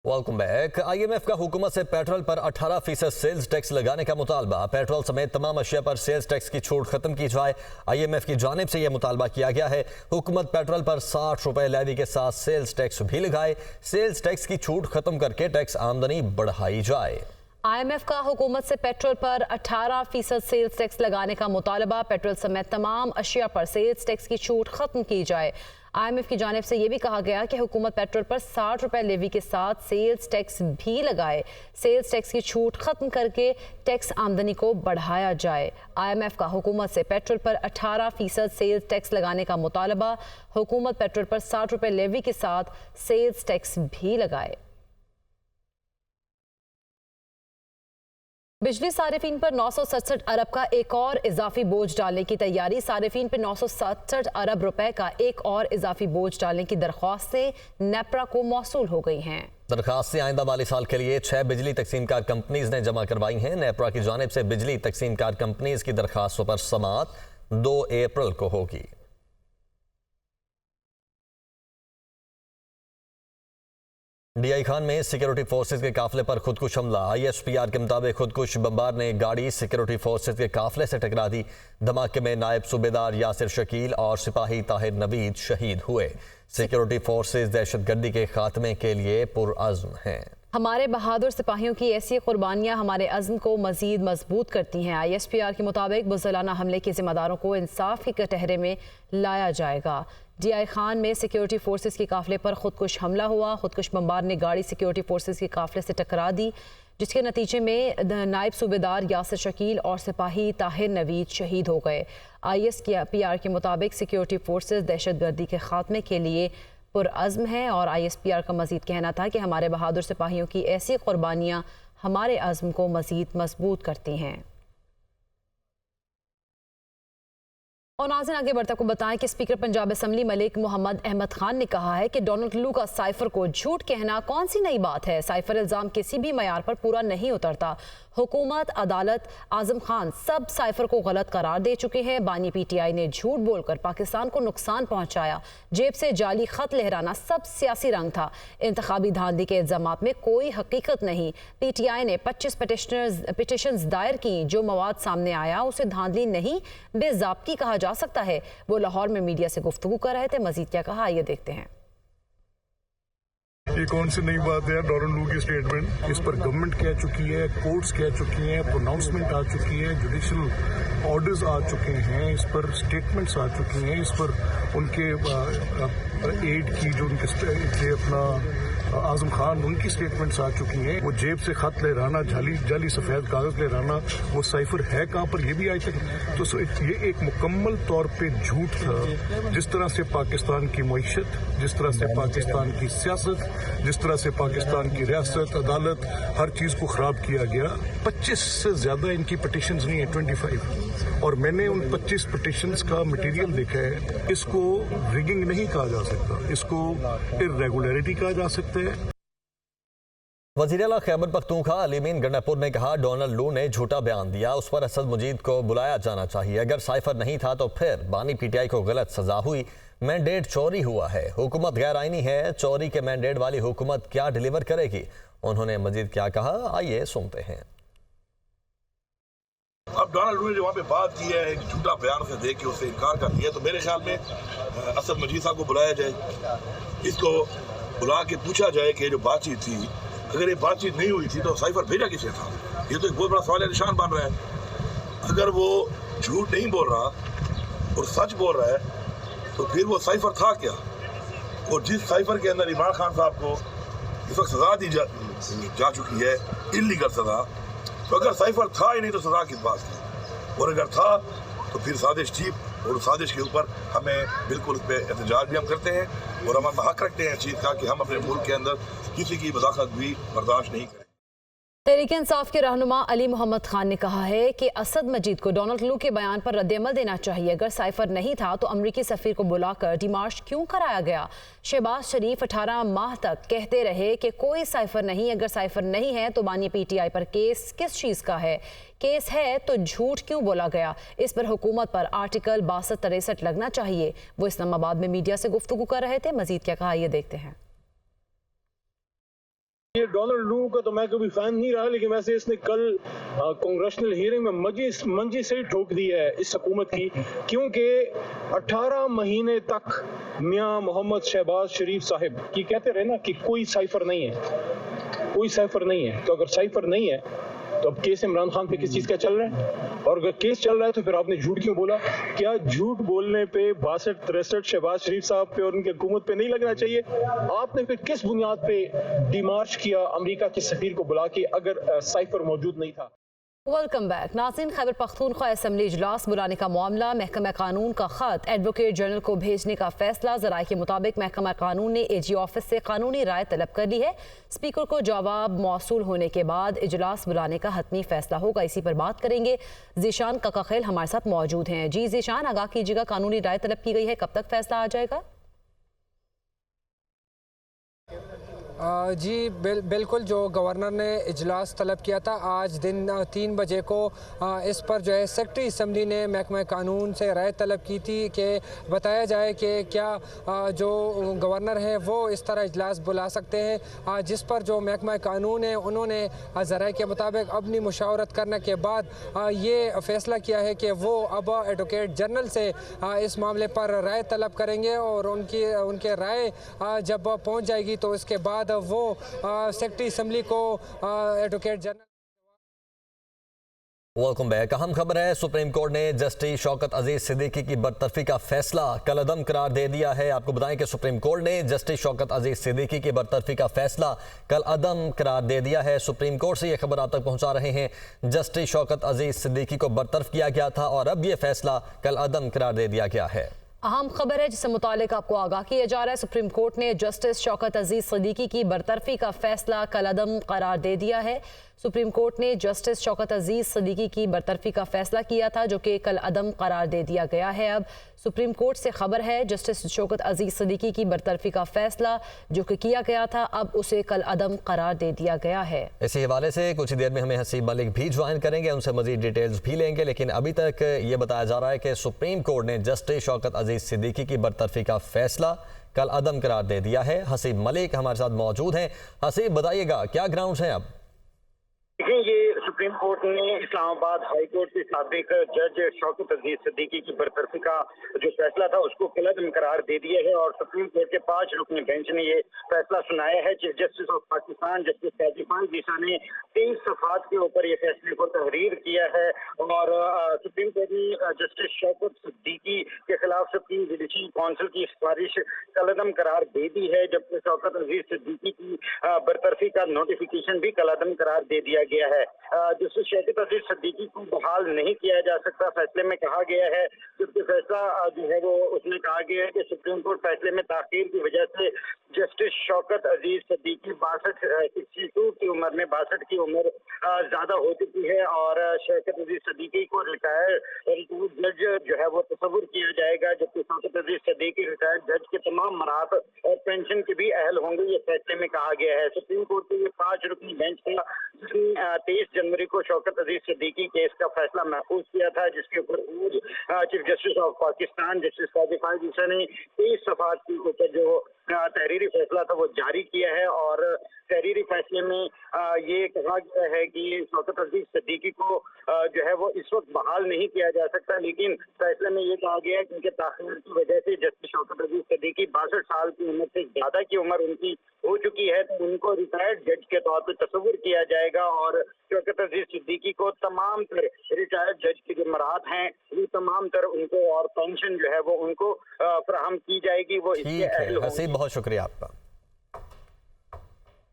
Welcome back. IMF का हुकूमत से पेट्रोल पर 18% सेल्स टैक्स लगाने का मुतालबा। पेट्रोल समेत तमाम अशिया पर सेल्स टैक्स की छूट खत्म की जाए। IMF की जानिब से यह मुतालबा किया गया है। हुकूमत पेट्रोल पर 60 रुपए लेवी के साथ सेल्स टैक्स भी लगाए। सेल्स टैक्स की छूट खत्म करके टैक्स आमदनी बढ़ाई जाए। IMF का हुकूमत से पेट्रोल पर 18% सेल्स टैक्स लगाने का मुतालबा। पेट्रोल समेत तमाम अशिया पर सेल्स टैक्स की छूट खत्म की जाए। IMF की जानिब से यह भी कहा गया कि हुकूमत पेट्रोल पर 60 रुपए लेवी के साथ सेल्स टैक्स भी लगाए। सेल्स टैक्स की छूट खत्म करके टैक्स आमदनी को बढ़ाया जाए। IMF का हुकूमत से पेट्रोल पर 18% सेल्स टैक्स लगाने का मुतालबा। हुकूमत पेट्रोल पर 60 रुपए लेवी के साथ सेल्स टैक्स भी लगाए। बिजली सारिफीन पर 967 अरब का एक और इजाफी बोझ डालने की तैयारी। सारिफीन पर 967 अरब रुपए का एक और इजाफी बोझ डालने की दरख्वास्तें नेपरा को मौसूल हो गई हैं। दरखास्तें आइंदा वाली साल के लिए 6 बिजली तकसीमकार कंपनीज ने जमा करवाई हैं। नेपरा की जानिब से बिजली तकसीमकार कंपनीज की दरखास्तों पर समाअत 2 अप्रैल को होगी। DI खान में सिक्योरिटी फोर्सेज के काफिले पर खुदकुश हमला। ISPR के मुताबिक खुदकुश बमबार ने गाड़ी सिक्योरिटी फोर्सेज के काफिले से टकरा दी। धमाके में नायब सूबेदार यासिर शकील और सिपाही ताहिर नवीद शहीद हुए। सिक्योरिटी फोर्सेज दहशतगर्दी के खात्मे के लिए पुरअज़्म हैं। हमारे बहादुर सिपाहियों की ऐसी कुर्बानियां हमारे अज़्म को मजीद मजबूत करती हैं। ISPR के मुताबिक बुज़दिलाना हमले के जिम्मेदारों को इंसाफ के कटहरे में लाया जाएगा। DI खान में सिक्योरिटी फोर्सेज के काफिले पर खुदकुश हमला हुआ। खुदकुश बमबार ने गाड़ी सिक्योरिटी फोर्सेज के काफिले से टकरा दी, जिसके नतीजे में नायब सूबेदार यासिर शकील और सिपाही ताहिर नवीद शहीद हो गए। ISPR के मुताबिक सिक्योरिटी फोर्सेज दहशतगर्दी के खात्मे के लिए पुरअज़्म है और ISPR का मजीद कहना था कि हमारे बहादुर सिपाहियों की ऐसी कुर्बानियाँ हमारे अज़्म को मजीद मजबूत करती हैं। और नाज़रीन, आगे बढ़ते को बताएं कि स्पीकर पंजाब असम्बली मलिक मोहम्मद अहमद खान ने कहा है कि डोनाल्ड लू का साइफर को झूठ कहना कौन सी नई बात है। साइफर इल्ज़ाम किसी भी मयार पर पूरा नहीं उतरता। हुकूमत, अदालत, आजम खान सब साइफर को गलत करार दे चुके हैं। बानी PTI ने झूठ बोलकर पाकिस्तान को नुकसान पहुंचाया। जेब से जाली खत लहराना सब सियासी रंग था। इंतखाबी धांधली के इल्जामात में कोई हकीकत नहीं। PTI ने 25 पिटिशंस दायर की। जो मवाद सामने आया उसे धांधली नहीं, बेज़ाब्ती कहा जा सकता है। वो लाहौर में मीडिया से गुफ्तगू कर रहे थे। मजीद क्या कहा, आइए देखते हैं। ये कौन सी नई बात है? डोनाल्ड लू की स्टेटमेंट, इस पर गवर्नमेंट कह चुकी है, कोर्ट्स कह चुकी हैं, प्रोनाउंसमेंट आ चुकी है, जुडिशल ऑर्डर्स आ चुके हैं, इस पर स्टेटमेंट्स आ चुकी हैं, इस पर उनके एड की जो उनके अपना आजम खान उनकी स्टेटमेंट्स आ चुकी हैं। वो जेब से खत लहराना, जाली सफेद कागज लहराना, वो साइफर है कहाँ पर, ये भी आज तक तो ये एक मुकम्मल तौर पे झूठ था। जिस तरह से पाकिस्तान की मईशत, जिस तरह से पाकिस्तान की सियासत, जिस तरह से पाकिस्तान की रियासत, अदालत, हर चीज को खराब किया गया। 25 से ज्यादा इनकी पिटिशंस नहीं है, 25, और मैंने उन 25 पिटिशंस का मटेरियल देखा है। इसको रिगिंग नहीं कहा जा सकता, इसको इर्रेगुलरिटी कहा जा सकता है। वज़ीर आला खैबर पख्तूनख्वा अलीमीन गंडापुर ने कहा, डोनाल्ड लू ने झूठा बयान दिया, उस पर असद मुजीद को बुलाया जाना चाहिए। अगर साइफर नहीं था तो फिर बानी PTI को गलत सजा हुई। मैंडेट चोरी हुआ है, हुकूमत गैर आईनी है। चोरी के मैंडेट वाली हुकूमत क्या डिलीवर करेगी? उन्होंने मजीद क्या कहा, आइए सुनते हैं। अब डोनाल्ड लू ने जो वहाँ पे बात की है, एक झूठा बयान से दे के उससे इनकार कर दिया, तो मेरे ख्याल में असद मजीद साहब को बुलाया जाए, इसको बुला के पूछा जाए कि जो बातचीत थी, अगर ये बातचीत नहीं हुई थी तो साइफर भेजा किसे था? ये तो एक बहुत बड़ा सवाल निशान बन रहा है। अगर वो झूठ नहीं बोल रहा और सच बोल रहा है तो फिर वो साइफर था क्या? और जिस साइफर के अंदर इमरान खान साहब को इस वक्त सजा दी जा चुकी है, इल्लीगल सजा, तो अगर साइफर था ही नहीं तो सजा किस बात की? और अगर था तो फिर साजिश थी, और साजिश के ऊपर हमें बिल्कुल उस पर एहतजाज भी हम करते हैं और हम हक रखते हैं इस चीज़ का कि हम अपने मुल्क के अंदर किसी की मदाखलत भी बर्दाश्त नहीं करें। तहरीक इंसाफ के रहनुमा अली मोहम्मद खान ने कहा है कि असद मजीद को डोनाल्ड लू के बयान पर रद्द-ए-अमल देना चाहिए। अगर साइफर नहीं था तो अमरीकी सफीर को बुलाकर डिमार्च क्यों कराया गया? शहबाज शरीफ 18 माह तक कहते रहे कि कोई साइफर नहीं। अगर साइफर नहीं है तो बानी PTI पर केस किस चीज़ का है? केस है तो झूठ क्यों बोला गया? इस पर हुकूमत पर आर्टिकल 62-63 लगना चाहिए। वो इस्लामाबाद में मीडिया से गुफ्तगू कर रहे थे। मजीद क्या कहा, ये देखते हैं। ये डोनाल्ड लू का तो मैं कभी फैन नहीं रहा, लेकिन वैसे इसने कल कांग्रेशनल हियरिंग में मंजी से ही ठोक दी है इस हुकूमत की, क्योंकि 18 महीने तक मियां मोहम्मद शहबाज शरीफ साहिब की कहते रहे ना कि कोई साइफर नहीं है, कोई साइफर नहीं है। तो अगर साइफर नहीं है तो अब केस इमरान खान पे किस चीज का चल रहा है? और अगर केस चल रहा है तो फिर आपने झूठ क्यों बोला? क्या झूठ बोलने पे 62-63 शहबाज शरीफ साहब पे और उनकी हुकूमत पे नहीं लगना चाहिए? आपने फिर किस बुनियाद पे डिमार्च किया अमेरिका के सफीर को बुला के अगर साइफर मौजूद नहीं था? वेलकम बैक नाज़रीन। खैबर पख्तूनख्वा असम्बली इजलास बुलाने का मामला, महकमा कानून का खत एडवोकेट जनरल को भेजने का फैसला। ज़राए के मुताबिक महकमा कानून ने AG ऑफिस से कानूनी राय तलब कर ली है। स्पीकर को जवाब मौसूल होने के बाद इजलास बुलाने का हतमी फैसला होगा। इसी पर बात करेंगे। जीशान काकाखेल हमारे साथ मौजूद हैं। जी जीशान, आगाह कीजिएगा, कानूनी राय तलब की गई है, कब तक फैसला आ जाएगा? जी बिल्कुल, जो गवर्नर ने इजलास तलब किया था आज दिन 3 बजे को, इस पर जो है सेक्रेटरी असम्बली ने महकमा कानून से राय तलब की थी कि बताया जाए कि क्या जो गवर्नर हैं वो इस तरह इजलास बुला सकते हैं, जिस पर जो महकमा कानून है उन्होंने ज़राए के मुताबिक अपनी मुशावरत करने के बाद ये फ़ैसला किया है कि वो अब एडवोकेट जनरल से इस मामले पर राय तलब करेंगे और उनके राय जब पहुँच जाएगी तो इसके बाद वो सेक्रेटरी असम्बली को एडवोकेट जनरल। Welcome back. अहम खबर है, सुप्रीम कोर्ट ने जस्टिस शौकत अजीज सिद्दीकी की बरतरफी का फैसला कलअदम करार दे दिया है। आपको बताएं कि सुप्रीम कोर्ट ने जस्टिस शौकत अजीज सिद्दीकी की बरतरफी का फैसला कलअदम करार दे दिया है। सुप्रीम कोर्ट से ये खबर आप तक पहुंचा रहे हैं। जस्टिस शौकत अजीज सिद्दीकी को बरतरफ किया गया था और अब ये फैसला कलअदम करार दे दिया गया है। अहम खबर है जिससे मुतालिक आपको आगाह किया जा रहा है। सुप्रीम कोर्ट ने जस्टिस शौकत अजीज सिद्दीकी की बरतरफी का फैसला कलअदम करार दे दिया है। सुप्रीम कोर्ट ने जस्टिस शौकत अजीज सिद्दीकी की बरतरफी का फैसला किया था, जो कि कलअदम करार दे दिया गया है। अब सुप्रीम कोर्ट से खबर है, जस्टिस शौकत अजीज सिद्दीकी की बरतरफी का फैसला जो कि किया गया था, अब उसे कलअदम करार दे दिया गया है। इसी हवाले से कुछ देर में हमें हसीब मलिक भी ज्वाइन करेंगे, उनसे मजीद डिटेल्स भी लेंगे। लेकिन अभी तक ये बताया जा रहा है कि सुप्रीम कोर्ट ने जस्टिस शौकत अजीज सिद्दीकी की बरतरफी का फैसला कलअदम करार दे दिया है। हसीब मलिक हमारे साथ मौजूद हैं। हसीब, बताइएगा क्या ग्राउंड्स हैं अब? देखिए, ये सुप्रीम कोर्ट ने इस्लामाबाद हाई कोर्ट के साबिक जज शौकत अजीज सिद्दीकी की बरतरफी का जो फैसला था उसको कलअदम करार दे दिया है और सुप्रीम कोर्ट के 5 रुकनी बेंच ने ये फैसला सुनाया है। Chief justice of Pakistan justice Qazi Isa ने 23 सफात के ऊपर ये फैसले को तहरीर किया है और सुप्रीम कोर्ट ने जस्टिस शौकत सिद्दीकी के खिलाफ सुप्रीम जुडिशल काउंसिल की सिफारिश कलअदम करार दे दी है, जबकि शौकत अजीज सिद्दीकी की बरतरफी का नोटिफिकेशन भी कलअदम करार दे दिया गया है। जस्टिस शौकत अजीज सिद्दीकी को बहाल नहीं किया जा सकता, फैसले में कहा गया है। जबकि फैसला जो है वो उसमें कहा गया है कि सुप्रीम कोर्ट फैसले में ताखीर की वजह से जस्टिस शौकत अजीज सिद्दीकी 62 की उम्र में 62 की उम्र ज्यादा हो चुकी है और शौकत अजीज सिद्दीकी को रिटायर्ड जज जो है वो तस्वुर किया जाएगा, जबकि शौकत अजीज सिद्दीकी रिटायर्ड जज के तमाम मराहत और पेंशन के भी अहल होंगे, ये फैसले में कहा गया है। सुप्रीम कोर्ट के ये 5 रुकनी बेंच था जिसने 23 जनवरी को शौकत अजीज सिद्दीकी केस का फैसला महफूज किया था, जिसके ऊपर chief justice of Pakistan justice Qazi Isa ने 23 सफात के ऊपर जो तहरीरी फैसला था वो जारी किया है और तहरीरी फैसले में ये कहा गया है कि शौकत अजीज सिद्दीकी को जो है वो इस वक्त बहाल नहीं किया जा सकता, लेकिन फैसले में ये कहा गया है क्योंकि ताखीर की वजह से जस्टिस शौकत अजीज सिद्दीकी 62 साल की उम्र से ज्यादा की उम्र उनकी हो चुकी है, तो उनको रिटायर्ड जज के तौर पर तस्वुर किया जाएगा और शौकत अजीज सिद्दीकी को तमाम तर रिटायर्ड जज की जो मराहत हैं वो तमाम तर उनको और पेंशन जो है वो उनको फराहम की जाएगी, वो इसके अहल होंगे। बहुत शुक्रिया आपका।